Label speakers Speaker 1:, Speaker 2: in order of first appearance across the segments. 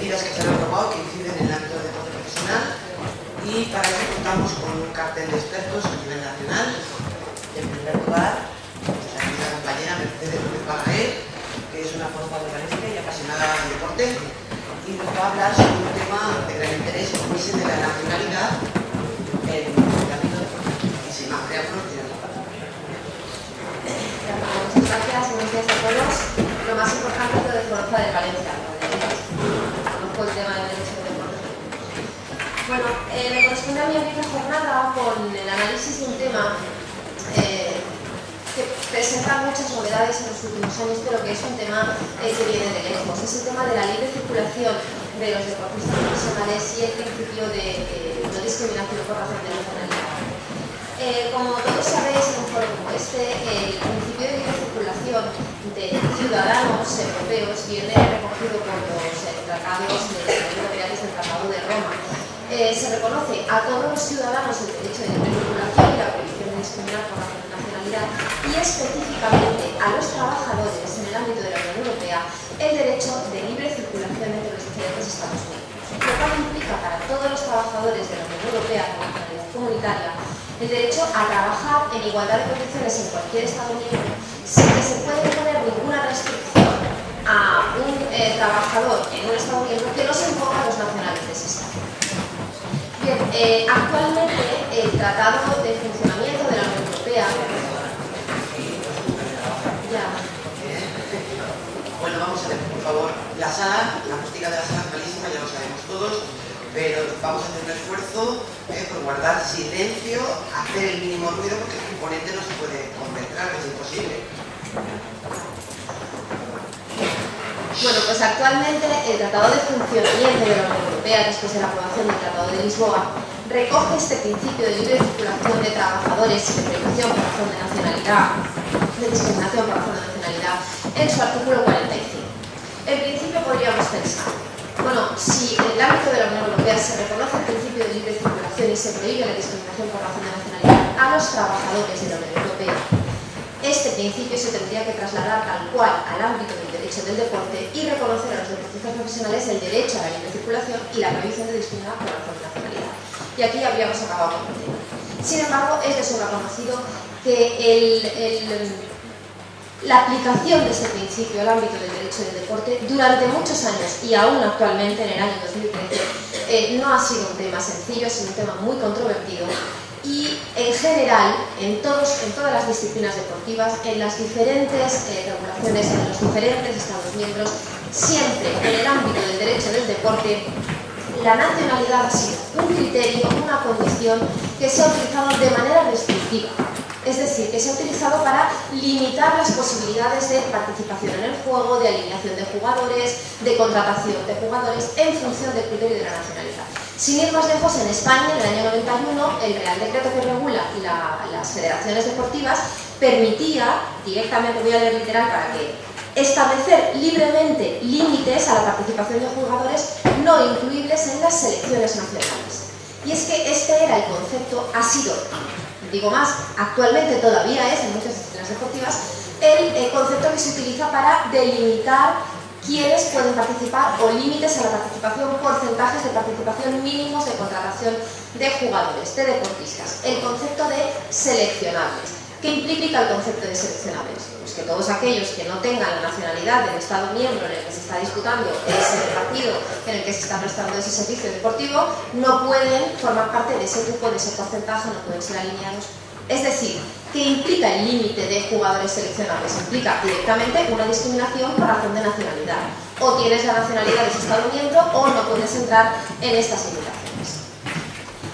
Speaker 1: medidas que se han aprobado que inciden en el ámbito del deporte profesional, y para eso contamos con un cartel de expertos a nivel nacional. En primer lugar, nuestra querida compañera Mercedes López Balaguer, que es una formadora organística y apasionada del deporte, y nos va a hablar sobre un tema de gran interés, como es el de la nacionalidad en el ámbito del deporte. Y sin más preámbulos, tienen la palabra.
Speaker 2: Muchas gracias, buenos días a todos. Lo más importante es lo de Forza de Valencia. Conozco el tema del derecho del deporte. Bueno, me corresponde a mí abrir la jornada con el análisis de un tema que presenta muchas novedades en los últimos años, pero que es un tema que viene de lejos. Es el tema de la libre circulación de los deportistas profesionales y el principio de no discriminación por razón de nacionalidad. Como todos sabéis, en un foro como este, el principio de libre circulación de ciudadanos europeos viene recogido por los tratados de la Unión Europea desde el Tratado de Roma. Se reconoce a todos los ciudadanos el derecho de libre circulación y la prohibición de discriminar por razón de nacionalidad, y específicamente a los trabajadores en el ámbito de la Unión Europea el derecho de libre circulación entre los diferentes Estados miembros, lo cual implica para todos los trabajadores de la Unión Europea con nacionalidad comunitaria el derecho a trabajar en igualdad de condiciones en cualquier Estado miembro, sin que se pueda imponer ninguna restricción a un trabajador en un Estado miembro que no se imponga a los nacionales de ese Estado. Bien, actualmente el Tratado de Funcionamiento de la Unión Europea...
Speaker 1: Bueno, vamos a ver, por favor, la sala, la acústica de la sala es malísima, ya lo sabemos todos, pero vamos a hacer un esfuerzo por guardar silencio, hacer el mínimo ruido, porque el ponente no se puede concentrar, es imposible.
Speaker 2: Bueno, pues actualmente el Tratado de Funcionamiento de la Unión Europea, después de la aprobación del Tratado de Lisboa, recoge este principio de libre circulación de trabajadores y de prohibición por razón de nacionalidad, de discriminación por razón de nacionalidad, en su artículo 45. En principio podríamos pensar, bueno, si en el ámbito de la Unión Europea se reconoce el principio de libre circulación y se prohíbe la discriminación por razón de nacionalidad a los trabajadores de la Unión Europea, este principio se tendría que trasladar tal cual al ámbito del derecho del deporte y reconocer a los deportistas profesionales el derecho a la libre circulación y la prohibición de discriminar por razón de nacionalidad. Y aquí habríamos acabado con el tema. Sin embargo, es de sobra conocido que la aplicación de este principio al ámbito del derecho del deporte durante muchos años y aún actualmente en el año 2013 no ha sido un tema sencillo, ha sido un tema muy controvertido. Y en general, en todas las disciplinas deportivas, en las diferentes regulaciones, en los diferentes Estados miembros, siempre en el ámbito del derecho del deporte, la nacionalidad ha sido un criterio, una condición que se ha utilizado de manera restrictiva. Es decir, que se ha utilizado para limitar las posibilidades de participación en el juego, de alineación de jugadores, de contratación de jugadores en función del criterio de la nacionalidad. Sin ir más lejos, en España, en el año 91, el Real Decreto que regula las federaciones deportivas permitía, directamente voy a leer literal para que, establecer libremente límites a la participación de jugadores no incluibles en las selecciones nacionales. Y es que este era el concepto, ha sido, digo más, actualmente todavía es en muchas disciplinas deportivas, el concepto que se utiliza para delimitar quiénes pueden participar o límites a la participación, porcentajes de participación mínimos de contratación de jugadores, de deportistas. El concepto de seleccionables. ¿Qué implica el concepto de seleccionables? Pues que todos aquellos que no tengan la nacionalidad del Estado miembro en el que se está disputando ese partido, en el que se está prestando ese servicio deportivo, no pueden formar parte de ese grupo, de ese porcentaje, no pueden ser alineados. Es decir, ¿qué implica el límite de jugadores seleccionables? Implica directamente una discriminación por razón de nacionalidad. O tienes la nacionalidad de ese Estado miembro o no puedes entrar en estas limitaciones.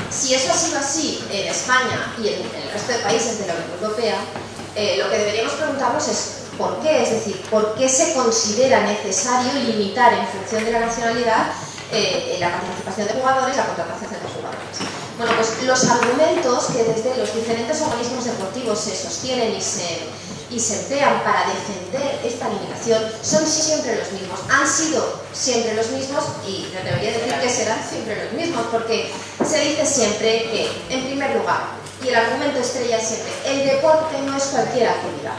Speaker 2: Si eso ha sido así en España y en el resto de países de la Unión Europea, lo que deberíamos preguntarnos es ¿por qué? Es decir, ¿por qué se considera necesario limitar en función de la nacionalidad la participación de jugadores, la contratación de jugadores? Bueno, pues los argumentos que desde los diferentes organismos deportivos se sostienen y se emplean para defender esta limitación son siempre los mismos, han sido siempre los mismos y me debería decir que serán siempre los mismos, porque se dice siempre que, en primer lugar, y el argumento estrella es siempre, el deporte no es cualquier actividad.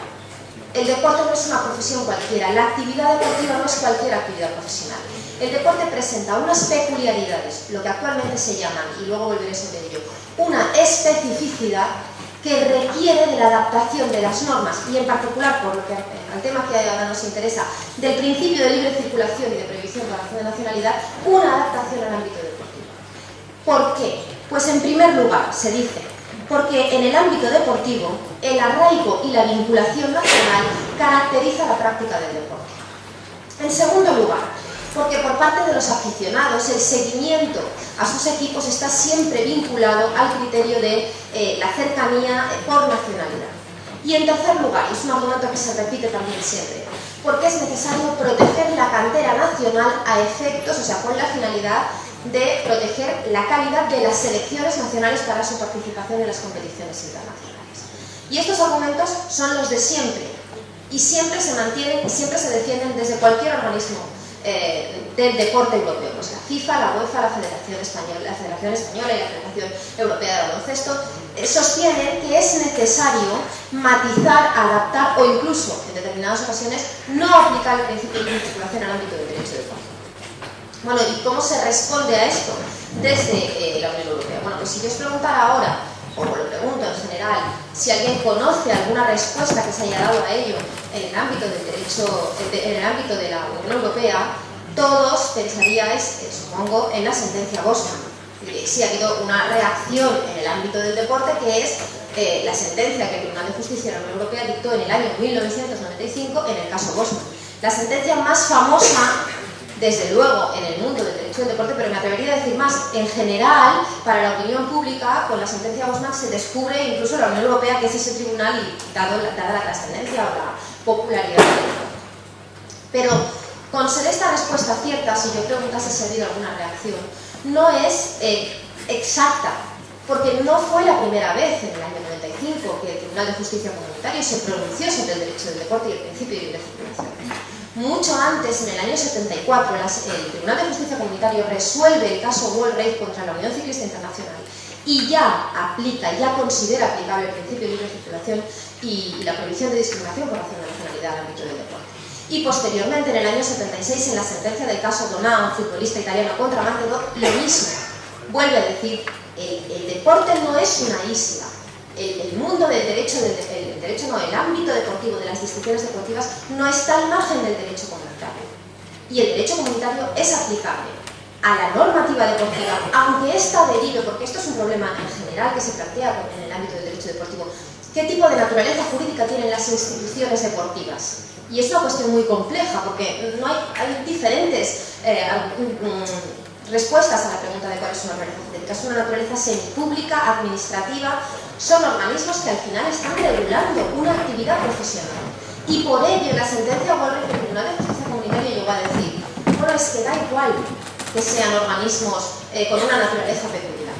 Speaker 2: El deporte no es una profesión cualquiera, la actividad deportiva no es cualquier actividad profesional. el deporte presenta unas peculiaridades, lo que actualmente se llaman, y luego volveré sobre ello, una especificidad que requiere de la adaptación de las normas y en particular, por lo que al tema que ahora nos interesa, del principio de libre circulación y de prohibición por razón de nacionalidad, una adaptación al ámbito deportivo. ¿Por qué? Pues en primer lugar, se dice, porque en el ámbito deportivo el arraigo y la vinculación nacional caracteriza la práctica del deporte. En segundo lugar, porque por parte de los aficionados el seguimiento a sus equipos está siempre vinculado al criterio de la cercanía por nacionalidad. Y en tercer lugar, y es un argumento que se repite también siempre, porque es necesario proteger la cantera nacional a efectos, o sea, con la finalidad de proteger la calidad de las selecciones nacionales para su participación en las competiciones internacionales. Y estos argumentos son los de siempre, y siempre se mantienen y siempre se defienden desde cualquier organismo del deporte europeo, pues la FIFA, la UEFA, la Federación Española y la Federación Europea de Baloncesto sostienen que es necesario matizar, adaptar o incluso, en determinadas ocasiones, no aplicar el principio de circulación al ámbito del derecho deportivo. Bueno, ¿y cómo se responde a esto desde la Unión Europea? Bueno, pues si yo os preguntara ahora, o lo pregunto en general, si alguien conoce alguna respuesta que se haya dado a ello en el ámbito del derecho, en el ámbito de la Unión Europea, todos pensaríais, supongo, en la sentencia Bosman. Sí ha habido una reacción en el ámbito del deporte, que es la sentencia que el Tribunal de Justicia de la Unión Europea dictó en el año 1995 en el caso Bosman. La sentencia más famosa, desde luego, en el mundo del derecho del deporte, pero me atrevería a decir más, en general, para la opinión pública, con la sentencia Bosman se descubre incluso la Unión Europea, que es ese tribunal, y dada la trascendencia o la popularidad del deporte. Pero, con ser esta respuesta cierta, si yo preguntase si ha habido alguna reacción, no es exacta, porque no fue la primera vez en el año 95 que el Tribunal de Justicia Comunitario se pronunció sobre el derecho del deporte y el principio de libre circulación. Mucho antes, en el año 74, el Tribunal de Justicia Comunitario resuelve el caso World Race contra la Unión Ciclista Internacional y ya aplica, ya considera aplicable el principio de libre circulación y la prohibición de discriminación por razón de nacionalidad al ámbito del deporte. Y posteriormente, en el año 76, en la sentencia del caso Donà, un futbolista italiano contra Mantedó, lo mismo. Vuelve a decir, el deporte no es una isla. El mundo del derecho, el ámbito deportivo de las disciplinas deportivas no está al margen del derecho comunitario. Y el derecho comunitario es aplicable a la normativa deportiva, aunque ésta derive, porque esto es un problema en general que se plantea en el ámbito del derecho deportivo. ¿Qué tipo de naturaleza jurídica tienen las instituciones deportivas? Y es una cuestión muy compleja, porque hay diferentes respuestas a la pregunta de cuál es su naturaleza jurídica. Es una naturaleza semipública, administrativa. Son organismos que al final están regulando una actividad profesional. Y por ello, en la sentencia World del Tribunal de Justicia Comunitaria llegó a decir, bueno, es que da igual que sean organismos con una naturaleza peculiar.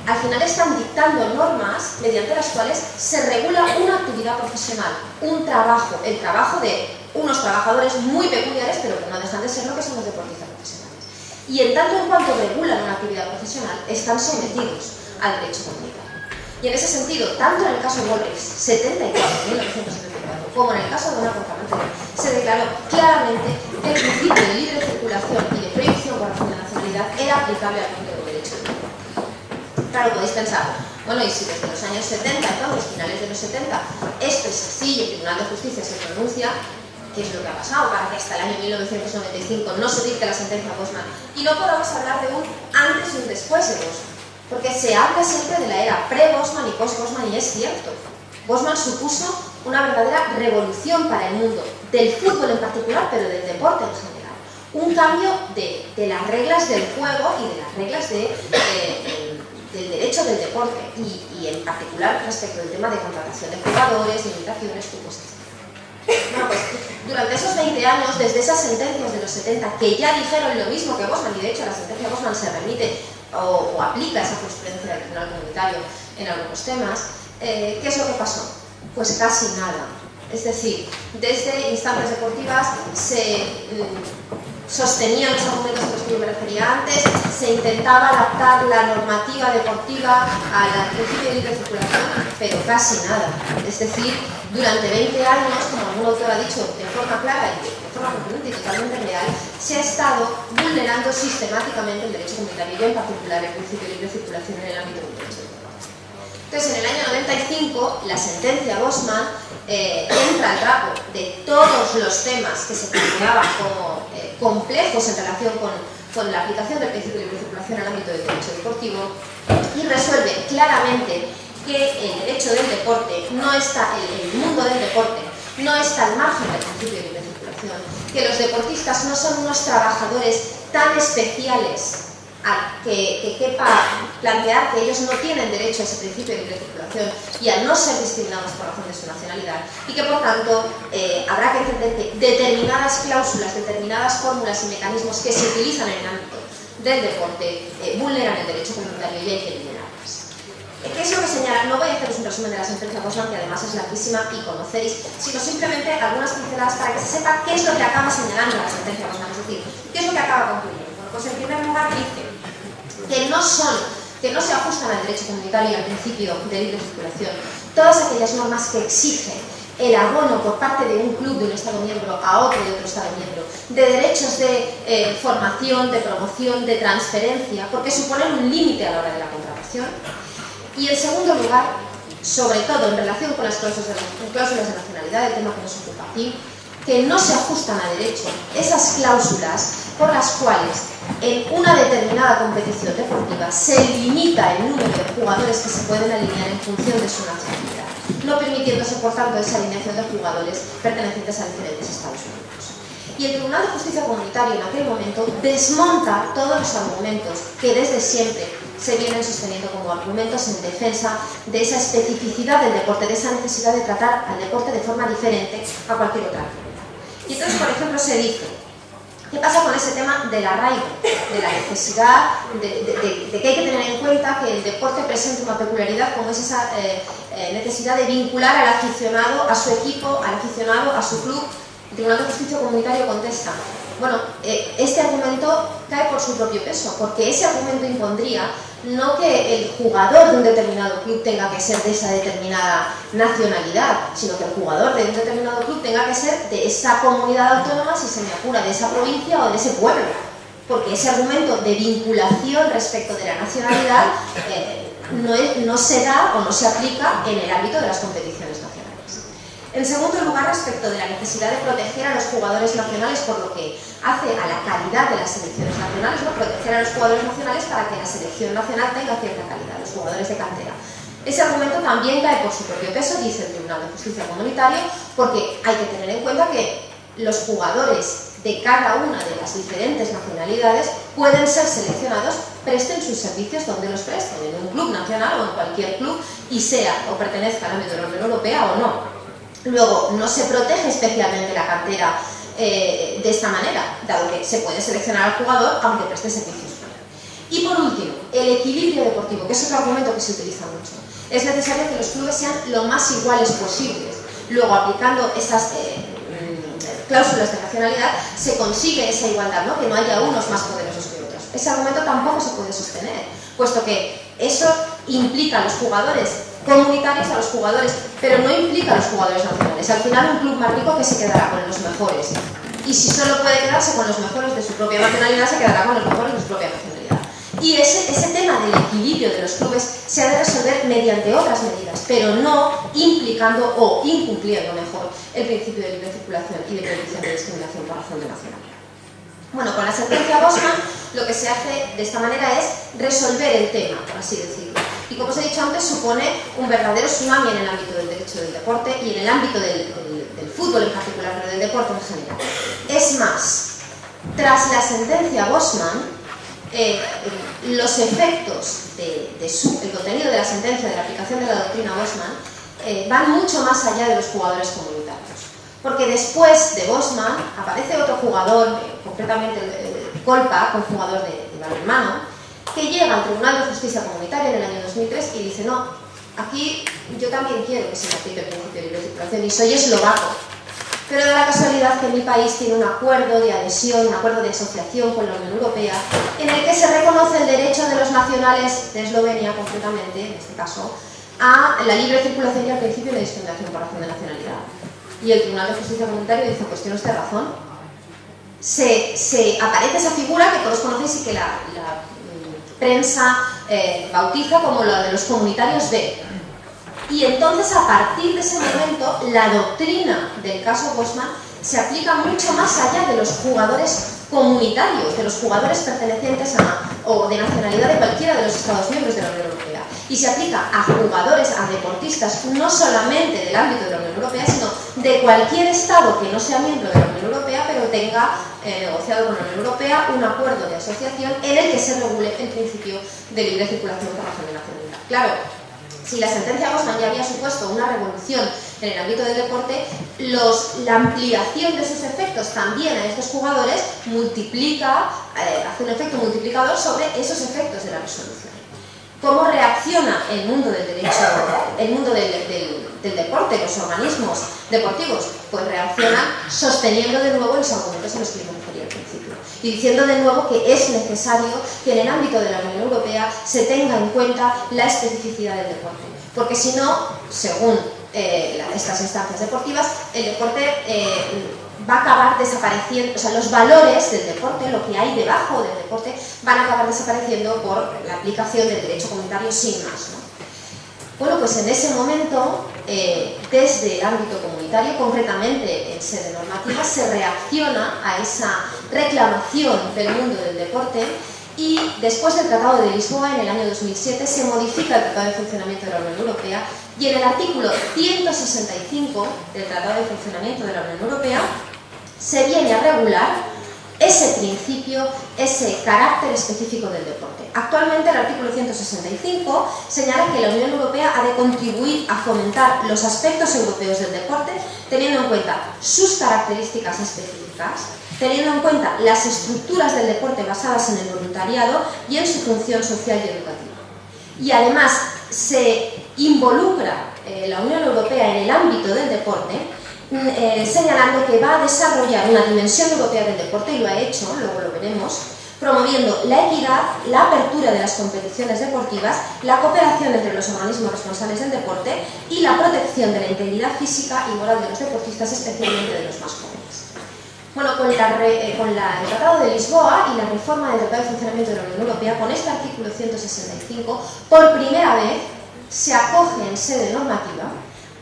Speaker 2: Al final están dictando normas mediante las cuales se regula una actividad profesional, un trabajo, el trabajo de unos trabajadores muy peculiares, pero que no dejan de ser lo que son los deportistas profesionales. Y en tanto en cuanto regulan una actividad profesional, están sometidos al derecho comunitario. Y en ese sentido, tanto en el caso World Race 1974, como en el caso de Donà contra Mantedó, se declaró claramente que el principio de libre circulación y de prohibición por razón de nacionalidad era aplicable al mundo del derecho. Claro, podéis pensar, bueno, y si desde los años 70, entonces, finales de los 70, esto es así y el Tribunal de Justicia se pronuncia, ¿qué es lo que ha pasado para que hasta el año 1995 no se dicte la sentencia Bosman? Y no podamos hablar de un antes y un después de Bosman, porque se habla siempre de la era pre-Bosman y post-Bosman, y es cierto. Bosman supuso una verdadera revolución para el mundo, del fútbol en particular, pero del deporte en general. Un cambio de las reglas del juego y de las reglas del derecho del deporte, y en particular respecto del tema de contratación de jugadores, limitaciones, cupos, etc. Bueno, pues durante esos 20 años, desde esas sentencias de los 70, que ya dijeron lo mismo que Bosman, y de hecho la sentencia Bosman se remite o aplica esa jurisprudencia del Tribunal Comunitario en algunos temas, ¿qué es lo que pasó? Pues casi nada. Es decir, desde instancias deportivas se sostenían los argumentos a los que yo me refería antes, se intentaba adaptar la normativa deportiva al principio de libre circulación, pero casi nada. Es decir, durante 20 años, como algún autor ha dicho de forma clara y de forma contundente y totalmente real, se ha estado vulnerando sistemáticamente el derecho comunitario y en particular el principio de libre circulación en el ámbito del derecho. Entonces, en el año 95, la sentencia Bosman entra al trapo de todos los temas que se planteaban como complejos en relación con la aplicación del principio de libre circulación en el ámbito del derecho deportivo y resuelve claramente que el derecho del deporte no está, el mundo del deporte no está al margen del principio de libre circulación, que los deportistas no son unos trabajadores tan especiales a que quepa plantear que ellos no tienen derecho a ese principio de libre circulación y a no ser discriminados por razón de su nacionalidad y que por tanto habrá que entender que determinadas cláusulas, determinadas fórmulas y mecanismos que se utilizan en el ámbito del deporte vulneran el derecho comunitario y hay que eliminarlas. ¿Qué es lo que señala? No voy a haceros un resumen de la sentencia Bosman, que además es larguísima y conocéis, sino simplemente algunas pinceladas para que se sepa qué es lo que acaba señalando la sentencia Bosman, es decir, qué es lo que acaba concluyendo. Bueno, pues en primer lugar dice que no se ajustan al derecho comunitario y al principio de libre circulación todas aquellas normas que exigen el abono por parte de un club de un Estado miembro a otro de otro Estado miembro de derechos de formación, de promoción, de transferencia, porque suponen un límite a la hora de la contratación. Y en segundo lugar, sobre todo en relación con las cláusulas de nacionalidad, el tema que nos ocupa aquí, que no se ajustan a derecho esas cláusulas por las cuales en una determinada competición deportiva se limita el número de jugadores que se pueden alinear en función de su nacionalidad, no permitiéndose por tanto esa alineación de jugadores pertenecientes a diferentes Estados miembros. Y el Tribunal de Justicia Comunitario en aquel momento desmonta todos los argumentos que desde siempre se vienen sosteniendo como argumentos en defensa de esa especificidad del deporte, de esa necesidad de tratar al deporte de forma diferente a cualquier otra actividad. Y entonces, por ejemplo, se dice, ¿qué pasa con ese tema del arraigo? De la necesidad de que hay que tener en cuenta que el deporte presenta una peculiaridad como es esa necesidad de vincular al aficionado a su equipo, al aficionado a su club. El Tribunal de Justicia Comunitario contesta, bueno, este argumento cae por su propio peso, porque ese argumento impondría no que el jugador de un determinado club tenga que ser de esa determinada nacionalidad, sino que el jugador de un determinado club tenga que ser de esa comunidad autónoma, si se me apura, de esa provincia o de ese pueblo, porque ese argumento de vinculación respecto de la nacionalidad no se da o no se aplica en el ámbito de las competiciones nacionales. En segundo lugar, respecto de la necesidad de proteger a los jugadores nacionales por lo que hace a la calidad de las selecciones nacionales, ¿no? Proteger a los jugadores nacionales para que la selección nacional tenga cierta calidad, los jugadores de cantera. Ese argumento también cae por su propio peso, dice el Tribunal de Justicia Comunitario, porque hay que tener en cuenta que los jugadores de cada una de las diferentes nacionalidades pueden ser seleccionados, presten sus servicios donde los presten, en un club nacional o en cualquier club, y sea o pertenezca al ámbito de la Unión Europea o no. Luego, no se protege especialmente la cantera de esta manera, dado que se puede seleccionar al jugador aunque preste servicios. Y por último, el equilibrio deportivo, que es otro argumento que se utiliza mucho. Es necesario que los clubes sean lo más iguales posibles. Luego, aplicando esas cláusulas de nacionalidad, se consigue esa igualdad, ¿no? Que no haya unos más poderosos que otros. Ese argumento tampoco se puede sostener, puesto que eso implica a los jugadores comunitarios, a los jugadores, pero no implica a los jugadores nacionales. Al final, un club más rico que se quedará con los mejores. Y si solo puede quedarse con los mejores de su propia nacionalidad, se quedará con los mejores de su propia nacionalidad. Y ese tema del equilibrio de los clubes se ha de resolver mediante otras medidas, pero no implicando o incumpliendo mejor el principio de libre circulación y de prohibición de discriminación por razón de nacionalidad. Bueno, con la sentencia Bosman lo que se hace de esta manera es resolver el tema, por así decirlo. Y como os he dicho antes, supone un verdadero tsunami en el ámbito del derecho del deporte y en el ámbito del fútbol en particular, pero del deporte en general. Es más, tras la sentencia Bosman, los efectos el contenido de la sentencia, de la aplicación de la doctrina Bosman, van mucho más allá de los jugadores comunitarios. Porque después de Bosman aparece otro jugador, concretamente el Kolpak, un jugador de balonmano, que llega al Tribunal de Justicia Comunitaria en el año 2003 y dice, no, aquí yo también quiero que se me aplique el principio de libre circulación y soy eslovaco. Pero da la casualidad que mi país tiene un acuerdo de adhesión, un acuerdo de asociación con la Unión Europea, en el que se reconoce el derecho de los nacionales de Eslovenia, concretamente, en este caso, a la libre circulación y al principio de discriminación por razón de nacionalidad. Y el Tribunal de Justicia Comunitaria dice, pues tiene usted razón, se aparece esa figura que todos conocéis y que la prensa bautiza como la de los comunitarios B. Y entonces, a partir de ese momento, la doctrina del caso Bosman se aplica mucho más allá de los jugadores comunitarios, de los jugadores pertenecientes o de nacionalidad de cualquiera de los Estados miembros de la Unión Europea. Y se aplica a jugadores, a deportistas, no solamente del ámbito de la Unión Europea, sino de cualquier Estado que no sea miembro de la Unión Europea, pero tenga negociado con la Unión Europea un acuerdo de asociación en el que se regule el principio de libre circulación por razón de nacionalidad. Claro, si la sentencia Bosman ya había supuesto una revolución en el ámbito del deporte, la ampliación de sus efectos también a estos jugadores hace un efecto multiplicador sobre esos efectos de la resolución. ¿Cómo reacciona el mundo del derecho, el mundo del deporte, los organismos deportivos? Pues reaccionan sosteniendo de nuevo los argumentos en los que yo me refería al principio y diciendo de nuevo que es necesario que en el ámbito de la Unión Europea se tenga en cuenta la especificidad del deporte, porque si no, según estas instancias deportivas, el deporte va a acabar desapareciendo, o sea, los valores del deporte, lo que hay debajo del deporte, van a acabar desapareciendo por la aplicación del derecho comunitario sin más, ¿no? Bueno, pues en ese momento, desde el ámbito comunitario, concretamente en sede normativa, se reacciona a esa reclamación del mundo del deporte y después del Tratado de Lisboa, en el año 2007, se modifica el Tratado de Funcionamiento de la Unión Europea y en el artículo 165 del Tratado de Funcionamiento de la Unión Europea se viene a regular ese principio, ese carácter específico del deporte. Actualmente el artículo 165 señala que la Unión Europea ha de contribuir a fomentar los aspectos europeos del deporte, teniendo en cuenta sus características específicas, teniendo en cuenta las estructuras del deporte basadas en el voluntariado y en su función social y educativa. Y además se involucra la Unión Europea en el ámbito del deporte, señalando que va a desarrollar una dimensión europea del deporte, y lo ha hecho, luego lo veremos, promoviendo la equidad, la apertura de las competiciones deportivas, la cooperación entre los organismos responsables del deporte y la protección de la integridad física y moral de los deportistas, especialmente de los más jóvenes. Bueno, con el Tratado de Lisboa y la reforma del Tratado de Funcionamiento de la Unión Europea, con este artículo 165, por primera vez se acoge en sede normativa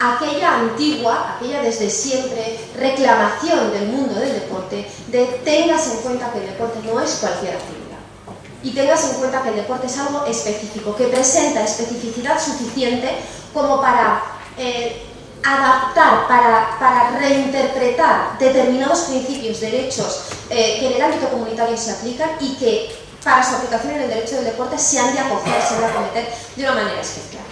Speaker 2: aquella antigua, aquella desde siempre reclamación del mundo del deporte de tengas en cuenta que el deporte no es cualquier actividad y tengas en cuenta que el deporte es algo específico, que presenta especificidad suficiente como para adaptar, para reinterpretar determinados principios, derechos que en el ámbito comunitario se aplican y que para su aplicación en el derecho del deporte se han de acoger, se han de acometer de una manera especial.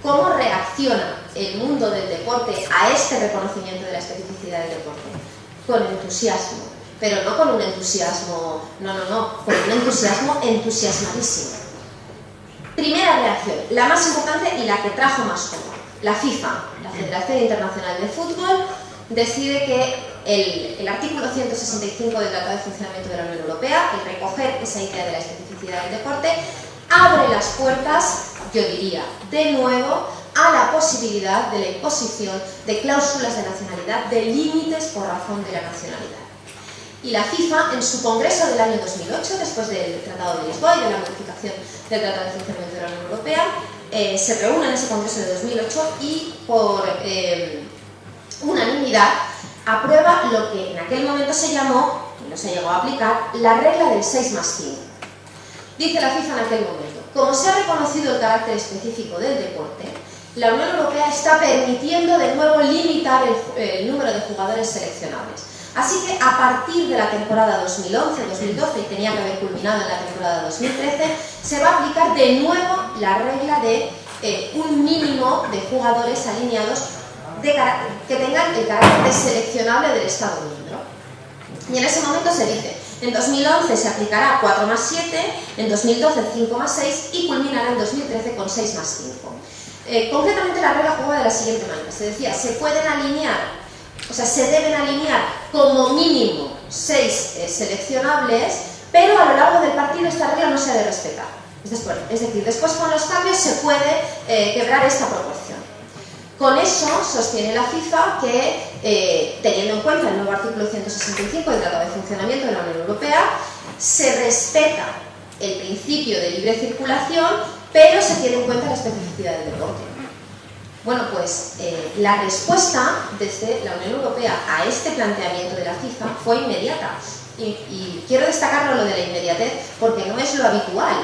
Speaker 2: ¿Cómo reacciona el mundo del deporte a este reconocimiento de la especificidad del deporte? Con entusiasmo, pero no con un entusiasmo, con un entusiasmo entusiasmadísimo. Primera reacción, la más importante y la que trajo más cola. La FIFA, la Federación Internacional de Fútbol, decide que el artículo 165 del Tratado de Funcionamiento de la Unión Europea, el recoger esa idea de la especificidad del deporte, abre las puertas, yo diría, de nuevo, a la posibilidad de la imposición de cláusulas de nacionalidad, de límites por razón de la nacionalidad. Y la FIFA, en su congreso del año 2008, después del Tratado de Lisboa y de la modificación del Tratado de Funcionamiento de la Unión Europea, se reúne en ese congreso de 2008 y por unanimidad aprueba lo que en aquel momento se llamó, y no se llegó a aplicar, la regla del 6+5. Dice la FIFA en aquel momento: como se ha reconocido el carácter específico del deporte, la Unión Europea está permitiendo de nuevo limitar el número de jugadores seleccionables. Así que a partir de la temporada 2011-2012, y tenía que haber culminado en la temporada 2013, se va a aplicar de nuevo la regla de un mínimo de jugadores alineados que tengan el carácter de seleccionable del Estado miembro. Y en ese momento se dice: en 2011 se aplicará 4+7, en 2012 5+6 y culminará en 2013 con 6+5. Concretamente la regla jugaba de la siguiente manera: se decía, se pueden alinear, o sea, se deben alinear como mínimo 6 seleccionables, pero a lo largo del partido esta regla no se ha de respetar. Es decir, después con los cambios se puede quebrar esta proporción. Con eso sostiene la FIFA que teniendo en cuenta el nuevo artículo 165 del Tratado de Funcionamiento de la Unión Europea, se respeta el principio de libre circulación, pero se tiene en cuenta la especificidad del deporte. Bueno, pues la respuesta desde la Unión Europea a este planteamiento de la FIFA fue inmediata. Y quiero destacarlo lo de la inmediatez porque no es lo habitual.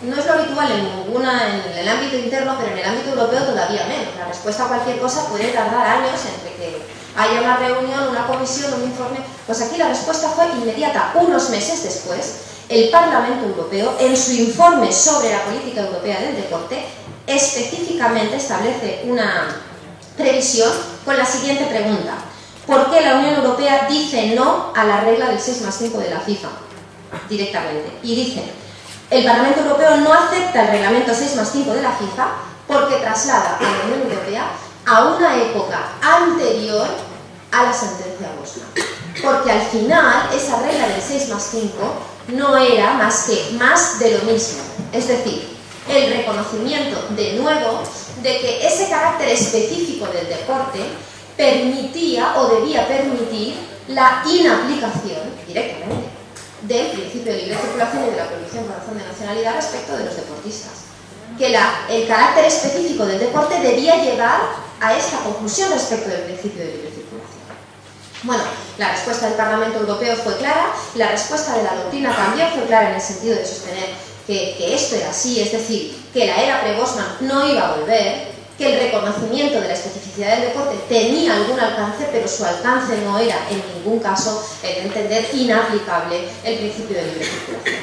Speaker 2: No es lo habitual en el ámbito interno, pero en el ámbito europeo todavía menos. La respuesta a cualquier cosa puede tardar años entre que haya una reunión, una comisión, un informe. Pues aquí la respuesta fue inmediata. Unos meses después, el Parlamento Europeo, en su informe sobre la política europea del deporte, específicamente establece una previsión con la siguiente pregunta: ¿por qué la Unión Europea dice no a la regla del 6+5 de la FIFA? Directamente. Y dice: el Parlamento Europeo no acepta el reglamento 6+5 de la FIFA porque traslada a la Unión Europea a una época anterior a la sentencia Bosman. Porque al final esa regla del 6+5 no era más que más de lo mismo. Es decir, el reconocimiento de nuevo de que ese carácter específico del deporte permitía o debía permitir la inaplicación directamente del principio de libre circulación y de la prohibición por razón de nacionalidad respecto de los deportistas. Que el carácter específico del deporte debía llevar a esta conclusión respecto del principio de libre circulación. Bueno, la respuesta del Parlamento Europeo fue clara, la respuesta de la doctrina también fue clara en el sentido de sostener que esto era así, es decir, que la era pre-Bosman no iba a volver, que el reconocimiento de la especificidad del deporte tenía algún alcance, pero su alcance no era en ningún caso el de entender inaplicable el principio de libre circulación.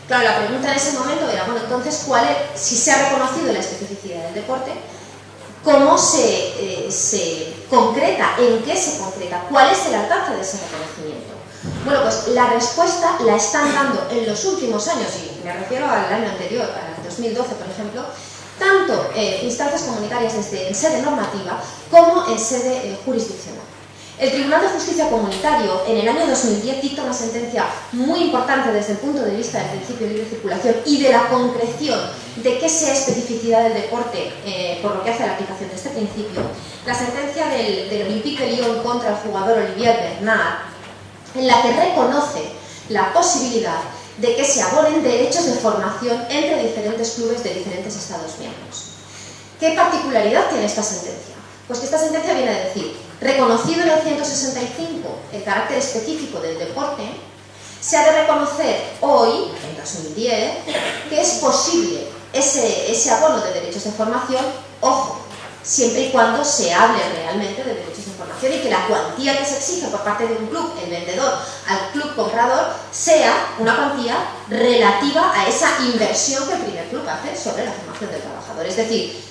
Speaker 2: Claro, la pregunta en ese momento era, bueno, entonces, si se ha reconocido la especificidad del deporte, ¿cómo se concreta? ¿En qué se concreta? ¿Cuál es el alcance de ese reconocimiento? Bueno, pues la respuesta la están dando en los últimos años, y me refiero al año anterior, al 2012, por ejemplo, tanto instancias comunitarias en sede normativa como en sede jurisdiccional. El Tribunal de Justicia Comunitario en el año 2010 dicta una sentencia muy importante desde el punto de vista del principio de libre circulación y de la concreción de qué sea especificidad del deporte por lo que hace a la aplicación de este principio. La sentencia del Olympique de Lyon contra el jugador Olivier Bernard, en la que reconoce la posibilidad de que se abonen derechos de formación entre diferentes clubes de diferentes Estados miembros. ¿Qué particularidad tiene esta sentencia? Pues que esta sentencia viene a decir: reconocido en el 165 el carácter específico del deporte, se ha de reconocer hoy, en 2010, que es posible ese abono de derechos de formación, ojo, siempre y cuando se hable realmente de derechos de formación y que la cuantía que se exige por parte de un club, el vendedor, al club comprador, sea una cuantía relativa a esa inversión que el primer club hace sobre la formación del trabajador. Es decir,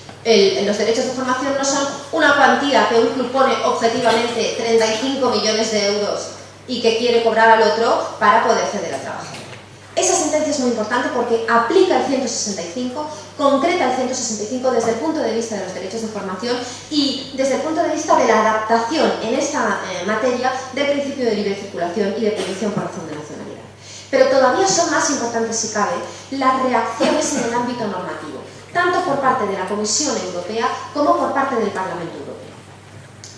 Speaker 2: los derechos de formación no son una cuantía que un club pone objetivamente 35 millones de euros y que quiere cobrar al otro para poder ceder al trabajador. Esa sentencia es muy importante porque aplica el 165, concreta el 165 desde el punto de vista de los derechos de formación y desde el punto de vista de la adaptación en esta materia del principio de libre circulación y de prohibición por razón de nacionalidad. Pero todavía son más importantes, si cabe, las reacciones en el ámbito normativo, tanto por parte de la Comisión Europea como por parte del Parlamento Europeo.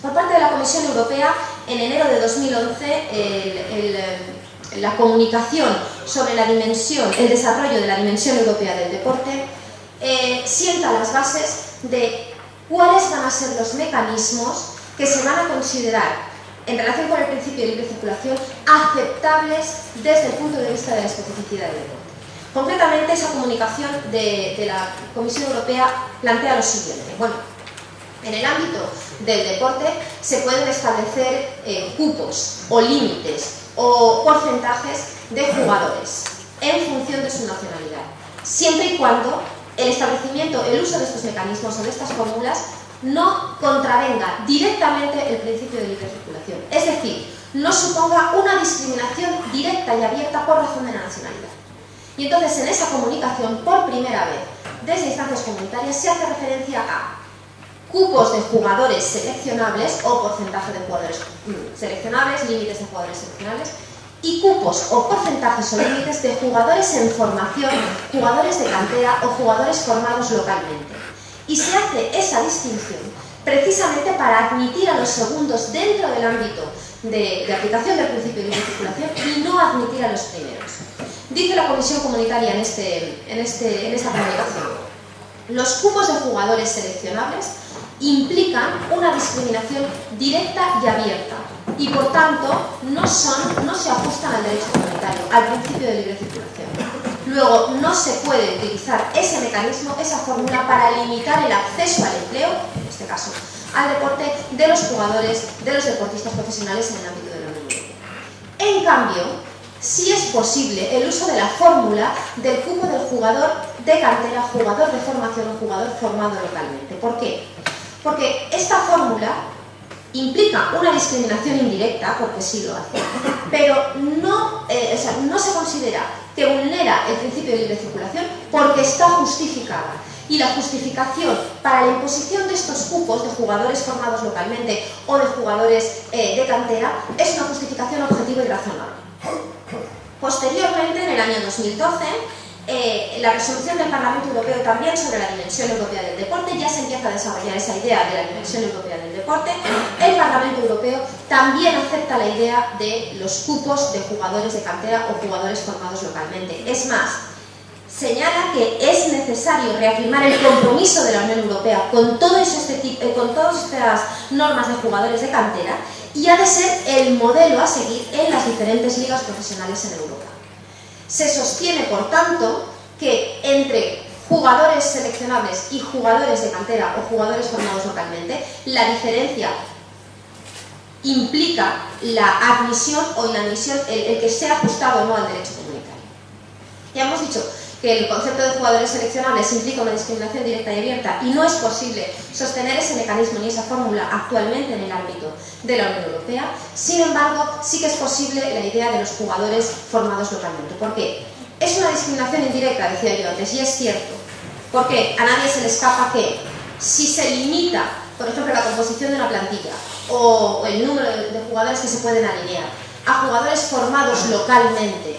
Speaker 2: Por parte de la Comisión Europea, en enero de 2011, la comunicación sobre la dimensión, el desarrollo de la dimensión europea del deporte, sienta las bases de cuáles van a ser los mecanismos que se van a considerar en relación con el principio de libre circulación aceptables desde el punto de vista de la especificidad del deporte. Concretamente, esa comunicación de la Comisión Europea plantea lo siguiente. Bueno, en el ámbito del deporte se pueden establecer cupos o límites o porcentajes de jugadores en función de su nacionalidad, siempre y cuando el establecimiento, el uso de estos mecanismos o de estas fórmulas no contravenga directamente el principio de libre circulación, es decir, no suponga una discriminación directa y abierta por razón de la nacionalidad. Y entonces en esa comunicación, por primera vez, desde instancias comunitarias, se hace referencia a cupos de jugadores seleccionables o porcentaje de jugadores seleccionables, límites de jugadores seleccionables, y cupos o porcentajes o límites de jugadores en formación, jugadores de cantera o jugadores formados localmente. Y se hace esa distinción precisamente para admitir a los segundos dentro del ámbito de aplicación del principio de libre circulación y no admitir a los primeros. Dice la Comisión Comunitaria en esta comunicación: los cupos de jugadores seleccionables implican una discriminación directa y abierta y, por tanto, no se ajustan al derecho comunitario, al principio de libre circulación. Luego, no se puede utilizar ese mecanismo, esa fórmula, para limitar el acceso al empleo, en este caso al deporte, de los jugadores, de los deportistas profesionales en el ámbito de la Unión Europea. En cambio, sí es posible el uso de la fórmula del cupo del jugador de cantera, jugador de formación o jugador formado localmente. ¿Por qué? Porque esta fórmula implica una discriminación indirecta, porque sí lo hace, pero no se considera que vulnera el principio de libre circulación porque está justificada. Y la justificación para la imposición de estos cupos de jugadores formados localmente o de jugadores de cantera es una justificación objetiva y razonable. Posteriormente, en el año 2012, la resolución del Parlamento Europeo también sobre la dimensión europea del deporte, ya se empieza a desarrollar esa idea de la dimensión europea del deporte. El Parlamento Europeo también acepta la idea de los cupos de jugadores de cantera o jugadores formados localmente. Es más, señala que es necesario reafirmar el compromiso de la Unión Europea con todas estas normas de jugadores de cantera y ha de ser el modelo a seguir en las diferentes ligas profesionales en Europa. Se sostiene, por tanto, que entre jugadores seleccionables y jugadores de cantera o jugadores formados localmente, la diferencia implica la admisión o inadmisión, el que sea ajustado o no al derecho comunitario. Ya hemos dicho que el concepto de jugadores seleccionables implica una discriminación directa y abierta y no es posible sostener ese mecanismo ni esa fórmula actualmente en el ámbito de la Unión Europea. Sin embargo, sí que es posible la idea de los jugadores formados localmente. ¿Por qué? Es una discriminación indirecta, decía yo antes, y es cierto, porque a nadie se le escapa que si se limita, por ejemplo, la composición de una plantilla o el número de jugadores que se pueden alinear a jugadores formados localmente,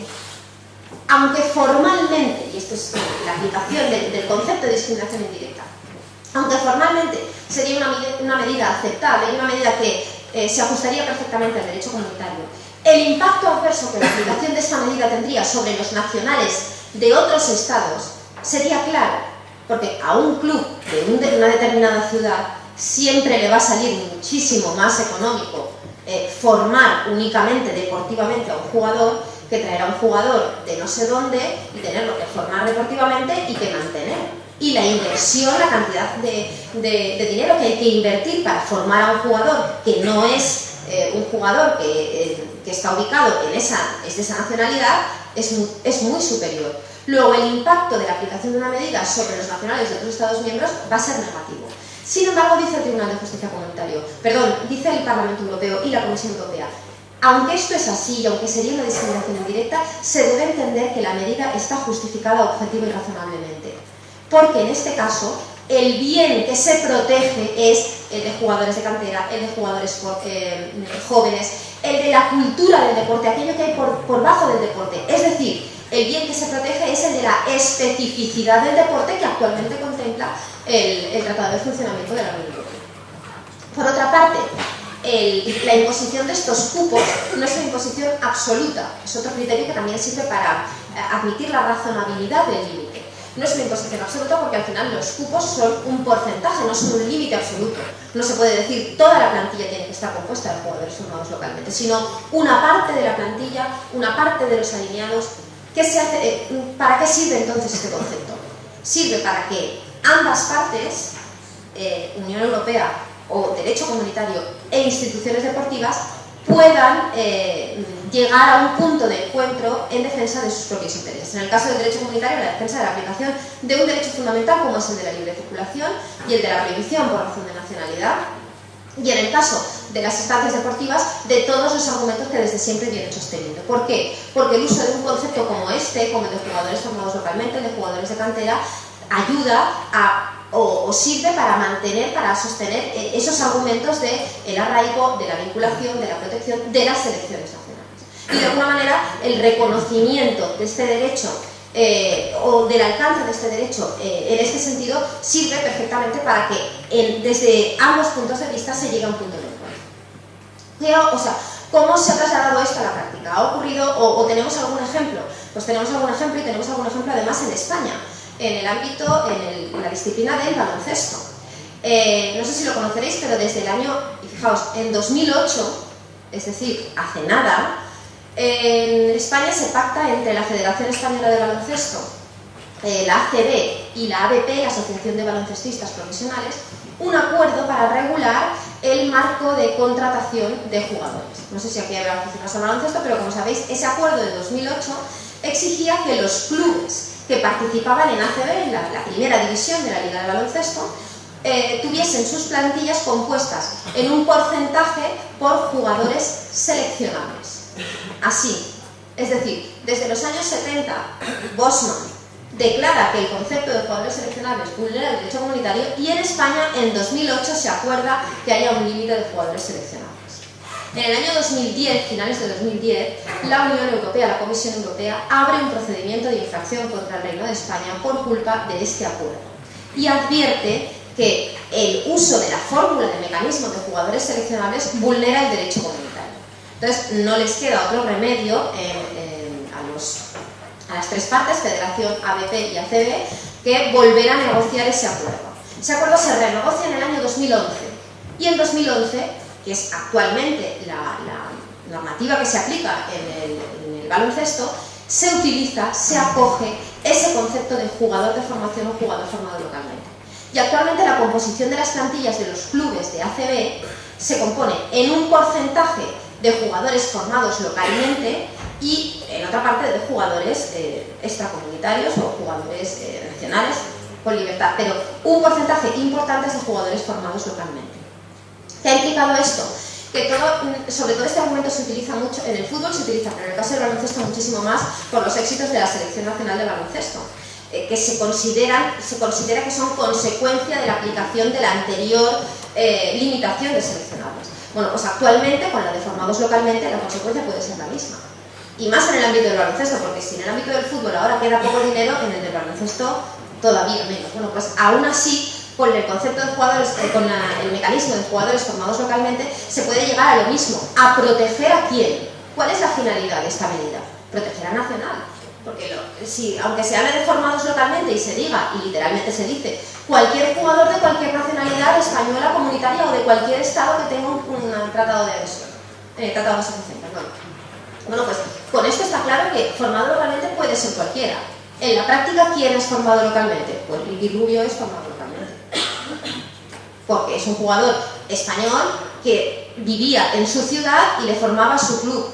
Speaker 2: aunque formalmente, y esto es la aplicación del concepto de discriminación indirecta, aunque formalmente sería una medida aceptable y una medida que se ajustaría perfectamente al derecho comunitario, el impacto adverso que la aplicación de esta medida tendría sobre los nacionales de otros estados sería claro, porque a un club de una determinada ciudad siempre le va a salir muchísimo más económico formar únicamente deportivamente a un jugador que traer a un jugador de no sé dónde y tenerlo que formar deportivamente y que mantener. Y la inversión, la cantidad de dinero que hay que invertir para formar a un jugador que no es un jugador que está ubicado en esa nacionalidad es muy superior. Luego, el impacto de la aplicación de una medida sobre los nacionales de otros Estados miembros va a ser negativo. Sin embargo, dice el Tribunal de Justicia Comunitario, dice el Parlamento Europeo y la Comisión Europea, aunque esto es así y aunque sería una discriminación indirecta, se debe entender que la medida está justificada objetiva y razonablemente. Porque en este caso, el bien que se protege es el de jugadores de cantera, el de jugadores jóvenes, el de la cultura del deporte, aquello que hay por bajo del deporte. Es decir, el bien que se protege es el de la especificidad del deporte que actualmente contempla el Tratado de Funcionamiento de la Unión Europea. Por otra parte, la imposición de estos cupos no es una imposición absoluta, es otro criterio que también sirve para admitir la razonabilidad del límite. No es una imposición absoluta porque al final los cupos son un porcentaje, no son un límite absoluto. No se puede decir toda la plantilla tiene que estar compuesta de jugadores formados localmente, sino una parte de la plantilla, una parte de los alineados. ¿Para qué sirve entonces este concepto? Sirve para que ambas partes, Unión Europea o derecho comunitario e instituciones deportivas, puedan llegar a un punto de encuentro en defensa de sus propios intereses. En el caso del derecho comunitario, la defensa de la aplicación de un derecho fundamental como es el de la libre circulación y el de la prohibición por razón de nacionalidad, y en el caso de las instancias deportivas, de todos los argumentos que desde siempre vienen sosteniendo. ¿Por qué? Porque el uso de un concepto como este, como el de jugadores formados localmente, el de jugadores de cantera, ayuda o sirve para mantener, para sostener esos argumentos del arraigo, de la vinculación, de la protección de las selecciones nacionales. Y de alguna manera el reconocimiento de este derecho o del alcance de este derecho en este sentido, sirve perfectamente para que desde ambos puntos de vista se llegue a un punto de encuentro. O sea, ¿cómo se ha trasladado esto a la práctica? ¿Ha ocurrido o tenemos algún ejemplo? Pues tenemos algún ejemplo, y tenemos algún ejemplo además en España, en el ámbito, en la disciplina del baloncesto. No sé si lo conoceréis, pero desde el año, y fijaos, en 2008, es decir, hace nada, en España se pacta entre la Federación Española de Baloncesto, la ACB y la ABP, la Asociación de Baloncestistas Profesionales, un acuerdo para regular el marco de contratación de jugadores. No sé si aquí habrá aficionados al baloncesto, pero como sabéis, ese acuerdo de 2008 exigía que los clubes que participaban en ACB, en la primera división de la Liga de Baloncesto, tuviesen sus plantillas compuestas en un porcentaje por jugadores seleccionables. Así, es decir, desde los años 70, Bosman declara que el concepto de jugadores seleccionables vulnera el derecho comunitario, y en España en 2008 se acuerda que haya un límite de jugadores seleccionables. En el año 2010, finales de 2010, la Unión Europea, la Comisión Europea, abre un procedimiento de infracción contra el Reino de España por culpa de este acuerdo y advierte que el uso de la fórmula de mecanismo de jugadores seleccionables vulnera el derecho comunitario. Entonces, no les queda otro remedio a las tres partes, Federación, ABP y ACB, que volver a negociar ese acuerdo. Ese acuerdo se renegocia en el año 2011, y en 2011, que es actualmente la normativa que se aplica en el baloncesto, se utiliza, se acoge ese concepto de jugador de formación o jugador formado localmente. Y actualmente la composición de las plantillas de los clubes de ACB se compone en un porcentaje de jugadores formados localmente y en otra parte de jugadores extracomunitarios o jugadores nacionales con libertad, pero un porcentaje importante es de jugadores formados localmente. ¿Qué ha implicado esto? Que sobre todo este argumento se utiliza mucho en el fútbol, se utiliza, pero en el caso del baloncesto muchísimo más por los éxitos de la Selección Nacional de Baloncesto, que se considera que son consecuencia de la aplicación de la anterior limitación de seleccionables. Bueno, pues actualmente con la de formados localmente la consecuencia puede ser la misma. Y más en el ámbito del baloncesto, porque si en el ámbito del fútbol ahora queda poco dinero, en el del baloncesto todavía menos. Bueno, pues aún así, con el concepto de jugadores, el mecanismo de jugadores formados localmente, se puede llegar a lo mismo, a proteger a quién. ¿Cuál es la finalidad de esta medida? Proteger a Nacional. Porque aunque se hable de formados localmente y se diga, y literalmente se dice, cualquier jugador de cualquier nacionalidad española, comunitaria o de cualquier estado que tenga un tratado de adhesión, tratado de asociación, perdón. Bueno, pues con esto está claro que formado localmente puede ser cualquiera. En la práctica, ¿quién es formado localmente? Pues Ricky Rubio es formado localmente. Porque es un jugador español que vivía en su ciudad y le formaba su club.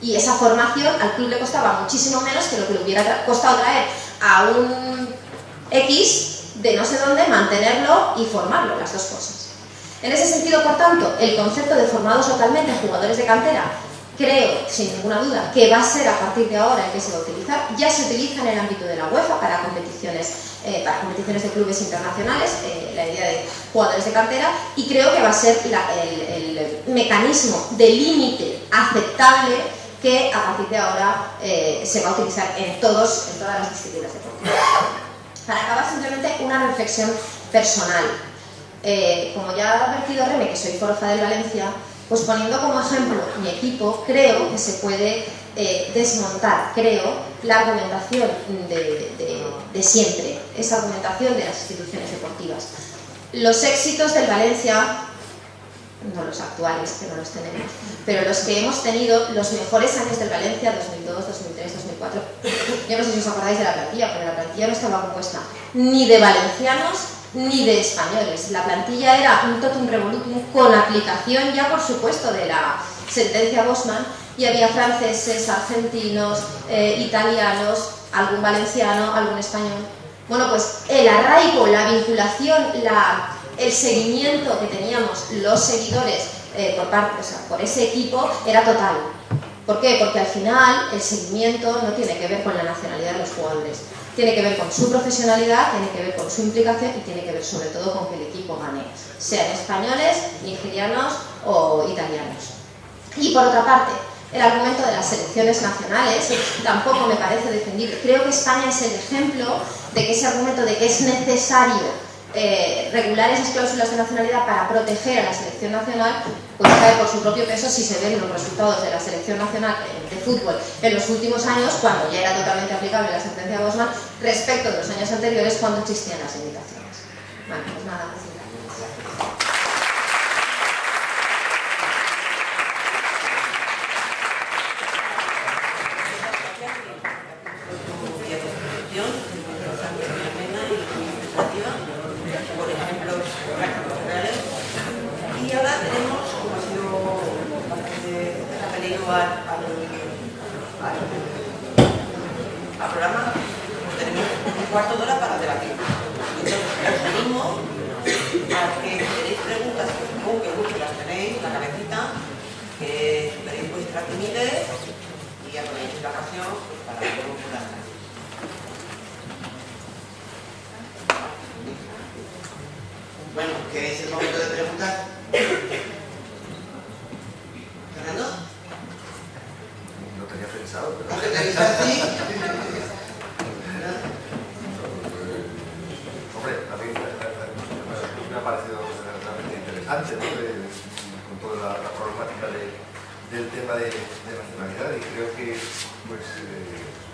Speaker 2: Y esa formación al club le costaba muchísimo menos que lo que le hubiera costado traer a un X de no sé dónde, mantenerlo y formarlo, las dos cosas. En ese sentido, por tanto, el concepto de formados localmente, jugadores de cantera, creo, sin ninguna duda, que va a ser a partir de ahora el que se va a utilizar. Ya se utiliza en el ámbito de la UEFA para competiciones de clubes internacionales, la idea de jugadores de cantera, y creo que va a ser el mecanismo de límite aceptable que a partir de ahora se va a utilizar en todas las disciplinas deportivas. Para acabar, simplemente una reflexión personal. Como ya ha advertido Reme, que soy forofa del Valencia, pues poniendo como ejemplo mi equipo, creo que se puede desmontar, la argumentación de siempre, esa argumentación de las instituciones deportivas. Los éxitos del Valencia, no los actuales, que no los tenemos, pero los que hemos tenido, los mejores años del Valencia, 2002, 2003, 2004, yo no sé si os acordáis de la plantilla, pero la plantilla no estaba compuesta ni de valencianos ni de españoles. La plantilla era un totum revolutum con aplicación ya, por supuesto, de la sentencia Bosman, y había franceses, argentinos, italianos, algún valenciano, algún español. Bueno, pues el arraigo, la vinculación, el seguimiento que teníamos los seguidores por ese equipo era total. ¿Por qué? Porque al final el seguimiento no tiene que ver con la nacionalidad de los jugadores. Tiene que ver con su profesionalidad, tiene que ver con su implicación y tiene que ver sobre todo con que el equipo gane, sean españoles, nigerianos o italianos. Y por otra parte, El argumento de las selecciones nacionales tampoco me parece defendible. Creo que España es el ejemplo de que ese argumento de que es necesario regular esas cláusulas de nacionalidad para proteger a la selección nacional, pues cae por su propio peso si se ven los resultados de la selección nacional de fútbol en los últimos años, cuando ya era totalmente aplicable la sentencia de Bosman, respecto de los años anteriores, cuando existían las limitaciones. Bueno, pues nada más.
Speaker 1: al programa, tenemos un cuarto de hora para debatir. Entonces, os animo a que si tenéis preguntas, que supongo que muchos las tenéis en la cabecita, que superéis vuestras timidez y aprovechéis la ocasión pues, para luego poderlas. Bueno, que es el momento de preguntar. ¿Fernando?
Speaker 3: No tenía pensado, pero...
Speaker 1: ¿Aunque te dices así?
Speaker 3: Hombre, a mí me ha parecido realmente interesante, ¿no? Con toda la problemática del tema de nacionalidad, y creo que, pues,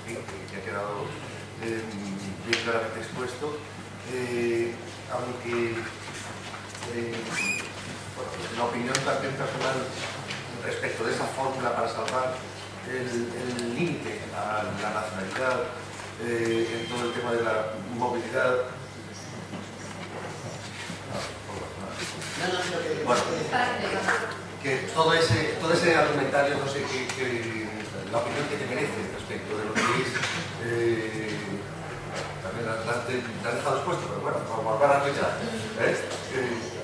Speaker 3: que ha quedado bien claramente expuesto, aunque bueno, la opinión también personal respecto de esa fórmula para salvar el límite a la nacionalidad en todo el tema de la movilidad. Bueno, que todo ese argumentario, no sé la opinión que te merece respecto de lo que es también la has dejado expuesto, pero bueno, vamos a volver a escuchar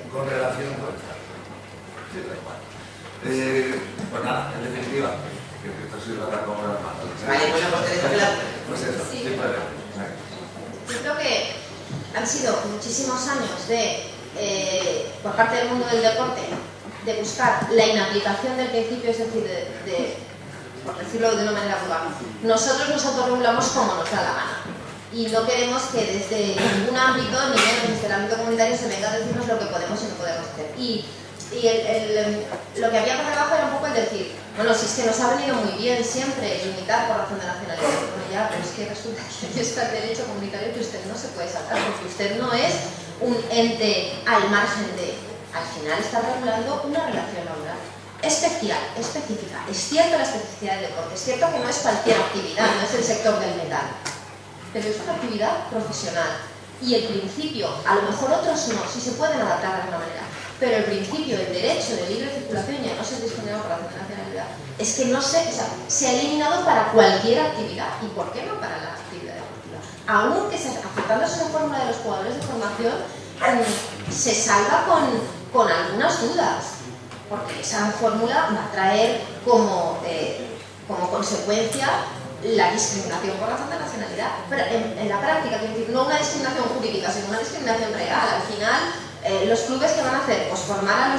Speaker 3: con relación con sí, da igual. Pues nada, en definitiva, que esto ha sido la como la mano.
Speaker 1: Vale, bueno, pues tenéis que hablar.
Speaker 3: Pues eso,
Speaker 2: Sí.
Speaker 3: sin problema.
Speaker 2: Yo creo que han sido muchísimos años por parte del mundo del deporte, de buscar la inaplicación del principio, es decir, por decirlo de una manera vulgar, nosotros nos autorregulamos como nos da la gana. Y no queremos que desde ningún ámbito, ni menos desde el ámbito comunitario, se venga a decirnos lo que podemos y no podemos hacer. Y lo que había por debajo era un poco el decir, bueno, si es que nos ha venido muy bien siempre limitar por razón de nacionalidad. Bueno, ya, pero es que resulta que ahí está el derecho comunitario que usted no se puede saltar, porque usted no es un ente al margen de... Al final está regulando una relación laboral especial, específica. Es cierto la especificidad del deporte, es cierto que no es cualquier actividad, no es el sector del metal, pero es una actividad profesional. Y el principio, a lo mejor otros no, sí se pueden adaptar de alguna manera, pero el principio del derecho de libre circulación y a no ser discriminado por razón de nacionalidad es que no se ha eliminado para cualquier actividad. ¿Y por qué no para la actividad deportiva? Aún que aceptándose esa fórmula de los jugadores de formación, se salva con algunas dudas, porque esa fórmula va a traer como consecuencia la discriminación por razón de nacionalidad. Pero en la práctica, quiero decir, no una discriminación jurídica, sino una discriminación real. Al final, los clubes que van a hacer, pues formar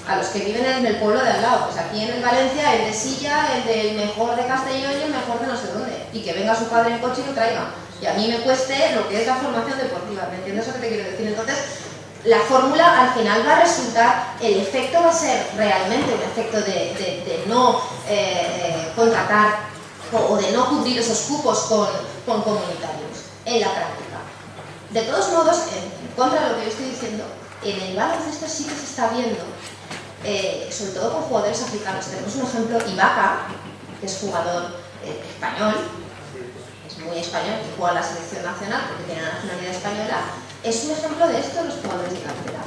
Speaker 2: a los que viven en el pueblo de al lado. Pues aquí en el Valencia, el de Silla, el del mejor de Castellón y el mejor de no sé dónde. Y que venga su padre en coche y lo traiga. Y a mí me cueste lo que es la formación deportiva. ¿Me entiendes lo que te quiero decir? Entonces, la fórmula al final va a resultar, el efecto va a ser realmente un efecto de no contratar o de no cubrir esos cupos con comunitarios en la práctica. De todos modos, en contra de lo que yo estoy diciendo, en el baloncesto sí que se está viendo, sobre todo con jugadores africanos. Tenemos un ejemplo, Ibaka, que es jugador español, es muy español, que juega en la selección nacional porque tiene la nacionalidad española. Es un ejemplo de esto los jugadores de cantera.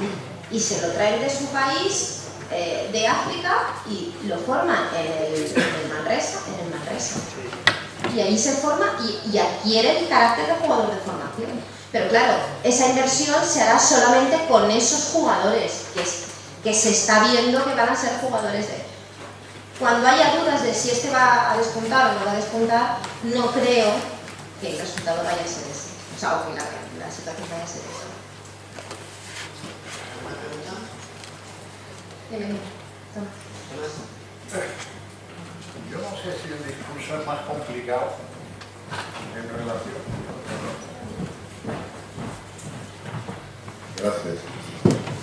Speaker 2: Y se lo traen de su país, de África, y lo forman en el Manresa. Y ahí se forma y adquiere el carácter de jugador de formación. Pero claro, esa inversión se hará solamente con esos jugadores que se está viendo que van a ser jugadores de... Cuando haya dudas de si este va a despuntar o no va a despuntar, no creo que el resultado vaya a ser ese. O sea, o que la situación vaya a ser esa.
Speaker 1: ¿Alguna pregunta?
Speaker 2: Bienvenido. Toma.
Speaker 1: ¿Qué más?
Speaker 4: si el discurso es más complicado en relación.
Speaker 5: Gracias.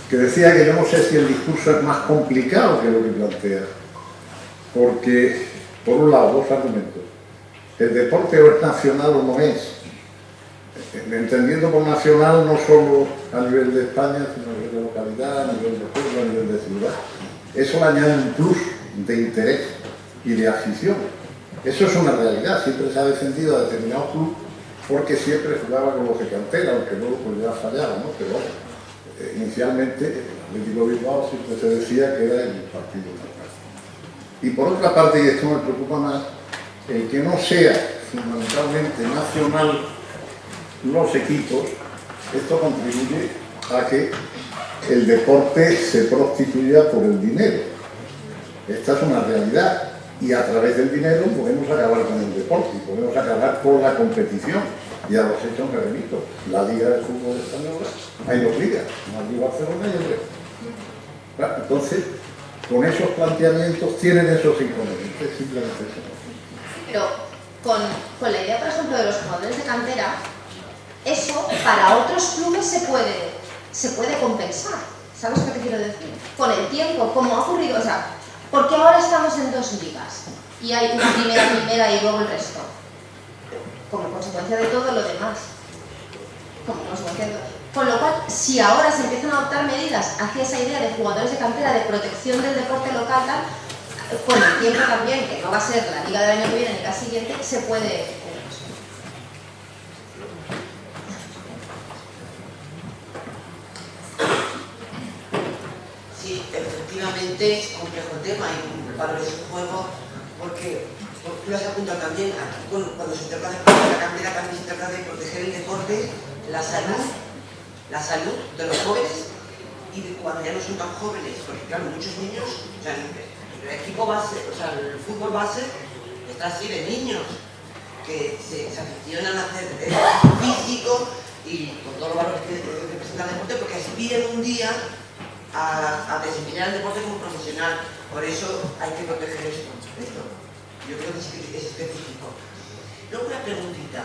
Speaker 5: Que decía que yo no sé si el discurso es más complicado que lo que plantea. Porque, por un lado, dos argumentos. El deporte o es nacional o no es. Entendiendo por nacional no solo a nivel de España, sino a nivel de localidad, a nivel de pueblo, a nivel de ciudad. Eso le añade un plus de interés y de afición. Eso es una realidad. Siempre se ha defendido a determinados clubes porque siempre jugaba con los de cantera, aunque luego pues ya fallaba, ¿no? Pero inicialmente el Atlético de Bilbao siempre se decía que era el partido nacional. Y por otra parte, y esto me preocupa más, el que no sea fundamentalmente nacional los equipos, esto contribuye a que el deporte se prostituya por el dinero. Esta es una realidad y a través del dinero podemos acabar con el deporte y podemos acabar con la competición. Ya los hechos me remito. La Liga de Fútbol Española, hay dos ligas, Madrid, Barcelona y el Real. Entonces, con esos planteamientos tienen esos inconvenientes, simplemente eso.
Speaker 2: Pero con la idea, por ejemplo, de los jugadores de cantera, eso para otros clubes se puede compensar. ¿Sabes qué te quiero decir? Con el tiempo, como ha ocurrido, o sea, porque ahora estamos en dos ligas y hay una primera y luego el resto. Como consecuencia de todo lo demás. Con lo cual, si ahora se empiezan a adoptar medidas hacia esa idea de jugadores de cantera, de protección del deporte local, tal, con el tiempo también, que no va a ser la liga del año que viene ni la siguiente, se puede...
Speaker 1: Sí, efectivamente es complejo el tema y valores de juego, porque tú lo has apuntado también, aquí cuando se trata de proteger la cantera también se trata de proteger el deporte, la salud de los jóvenes y de cuando ya no son tan jóvenes, porque claro, muchos niños, o sea, el equipo base, o sea, el fútbol base está así de niños que se aficionan a hacer físico y con todos los valores que representa el deporte, porque aspiran un día a desempeñar el deporte como profesional. Por eso hay que proteger esto. Yo creo que es específico. Luego una preguntita.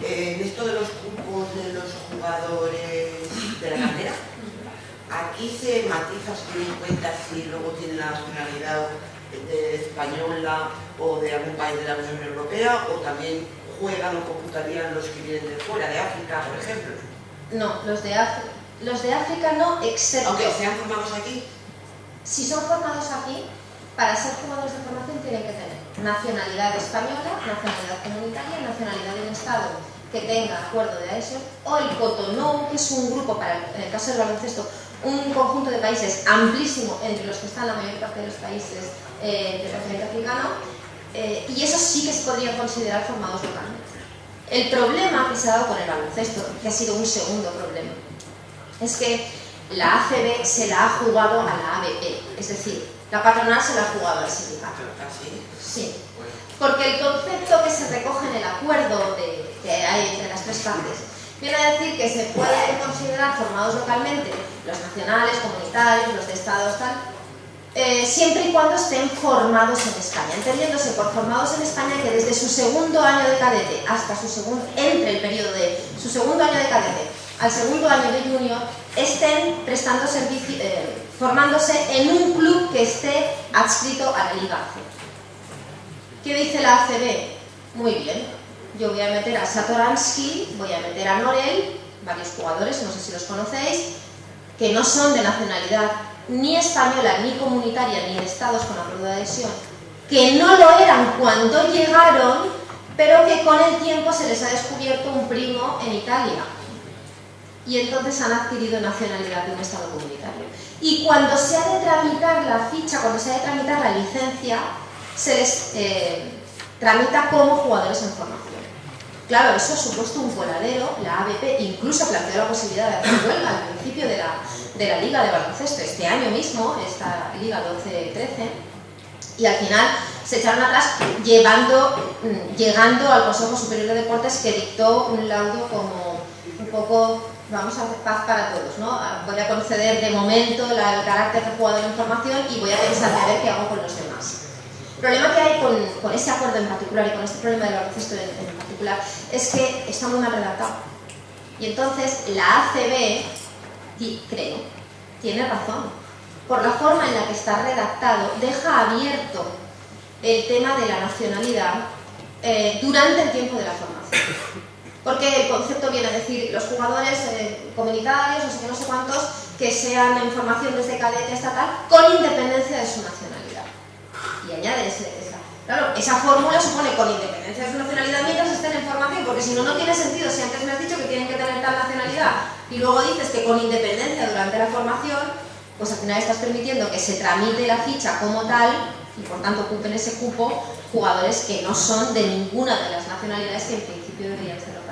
Speaker 1: En esto de los cupos de los jugadores de la cantera, aquí se matiza, se tiene en cuenta si luego tienen la nacionalidad española o de algún país de la Unión Europea, o también juegan o computarían los que vienen de fuera, de África, por ejemplo.
Speaker 2: No, los de África no, excepto...
Speaker 1: Aunque sean formados aquí.
Speaker 2: Si son formados aquí, para ser jugadores de formación tienen que tener nacionalidad española, nacionalidad comunitaria, nacionalidad de un Estado que tenga acuerdo de AESO, o el Cotonou, que es un grupo, en el caso del baloncesto, un conjunto de países amplísimo, entre los que están la mayor parte de los países del continente africano, y esos sí que se podrían considerar formados localmente. El problema que se ha dado con el baloncesto, que ha sido un segundo problema, es que la ACB se la ha jugado a la ABP, es decir, la patronal se la ha jugado al sindicato. Sí, porque el concepto que se recoge en el acuerdo que hay entre las tres partes viene a decir que se pueden considerar formados localmente los nacionales, comunitarios, los de estados, tal, siempre y cuando estén formados en España, entendiéndose por formados en España que desde su segundo año de cadete hasta entre el periodo de su segundo año de cadete al segundo año de junior estén prestando servicio, formándose en un club que esté adscrito a la Liga ACB. ¿Qué dice la ACB? Muy bien, yo voy a meter a Satoransky, voy a meter a Norel, varios jugadores, no sé si los conocéis, que no son de nacionalidad ni española, ni comunitaria, ni de estados con acuerdo de adhesión, que no lo eran cuando llegaron, pero que con el tiempo se les ha descubierto un primo en Italia. Y entonces han adquirido nacionalidad de un estado comunitario. Y cuando se ha de tramitar la ficha, cuando se ha de tramitar la licencia, se les tramita como jugadores en formación. Claro, eso ha supuesto un coladero. La ABP incluso planteó la posibilidad de hacer huelga al principio de la Liga de Baloncesto, este año mismo, esta Liga 12-13, y al final se echaron atrás llegando al Consejo Superior de Deportes, que dictó un laudo como un poco... Vamos a hacer paz para todos, ¿no? Voy a conceder de momento el carácter de jugador en formación y voy a pensar a ver qué hago con los demás. El problema que hay con ese acuerdo en particular y con este problema del baloncesto en particular es que está muy mal redactado. Y entonces la ACB, creo, tiene razón. Por la forma en la que está redactado, deja abierto el tema de la nacionalidad durante el tiempo de la formación. Porque el concepto viene a decir los jugadores comunitarios, no sé cuántos, que sean en formación desde cadete estatal, con independencia de su nacionalidad. Y añade claro, esa fórmula supone con independencia de su nacionalidad mientras estén en formación, porque si no, no tiene sentido. Si antes me has dicho que tienen que tener tal nacionalidad y luego dices que con independencia durante la formación, pues al final estás permitiendo que se tramite la ficha como tal y por tanto ocupen ese cupo jugadores que no son de ninguna de las nacionalidades que en principio deberían ser.